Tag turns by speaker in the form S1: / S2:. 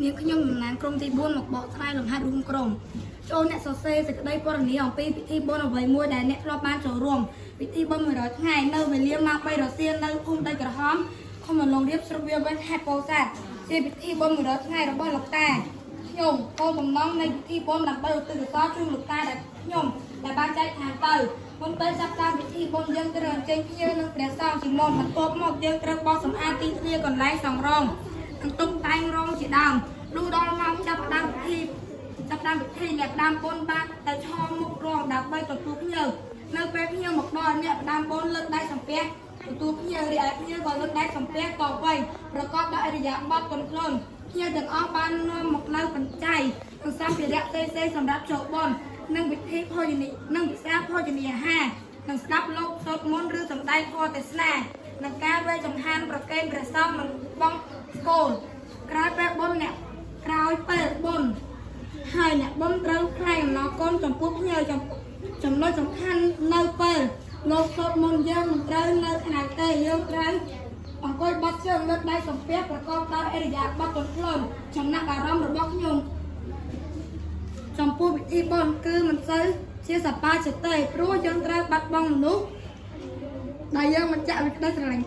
S1: នាងខ្ញុំតំណាងក្រុមទី4មកបកស្រាយលំហាត់រួមក្រុមចូលអ្នកសរសេរសេចក្តីពណ៌នាអំពីពិធីបុណ្យអ្វីមួយដែលអ្នកធ្លាប់បានចូលរួមពិធីបុណ្យ100ថ្ងៃនៅវេលាម៉ោង3រសៀលនៅភូមិដីក្រហមខុំមឡុងរៀបស្រុកវាវិញខេត្តពោធិ៍សាត់ជាពិធីបុណ្យ100ថ្ងៃរបស់លោកតាខ្ញុំគោលបំណងនៃពិធីបុណ្យដើម្បីឧទ្ទិសកុសលជូនលោកតាដែលខ្ញុំដែលបានចែកឋានទៅមុនពេលចាប់ផ្ដើមពិធីបុណ្យយើងត្រូវអញ្ជើញភ្ញៀវនិងព្រះសង្ឃជាមុនបន្ទាប់មកយើងត្រូវបោះសម្អាតទីធ្លាកន្លែងសង់រោងនិងតុបតែងរោងជាដើមលុះដល់ម៉ោងចាប់ផ្ដើមពិធីអ្នកផ្ដើមបុណ្យបានទៅឆោមមុខរងដើម្បីទទួលភ្ញៀវនៅពេលភ្ញៀវមកដល់អ្នកផ្ដើមបុណ្យលើកដៃសំពះទទួលភ្ញៀវរីឯភ្ញៀវក៏លើកដៃសំពះតវៃប្រកបដោយអរិយាបថទន់ភ្លន់ភ្ញៀវទាំងអស់បាននាំមកនៅបច្ច័យនិងសម្ភារៈផ្សេងៗសម្រាប់ចូលបុណ្យនិងពិធីភោជនីនិងពិសាភោជនីអាហារនិងស្ដាប់លោកសូត្រមន្តឬសម្ដែងធម៌ទេសនានិងការវេចង្ហាន់ប្រគេនព្រះសង្ឃនិងបងស្គលក្រោយពេលបុណ្យហើយអ្នកបុណ្យត្រូវថ្លែងអំណរគុណចំពោះភ្ញៀវចំណុចសំខាន់នៅពេលលោកសូត្រមន្តយើងមិនត្រូវនៅខ្នងទេយើងត្រូវអង្គុយបត់ជើងលើកដៃសំពះប្រកបដោយអរិយាបថទន់ភ្លន់ចំណាប់អារម្មណ៍របស់ខ្ញុំចំពោះពិធីបុណ្យគឺមិនសូវជាសប្បាយចិត្តទេព្រោះយើងត្រូវបាត់បង់មនុស្សដែលយើងមិនចាក់វិក្តីស្រឡាញ់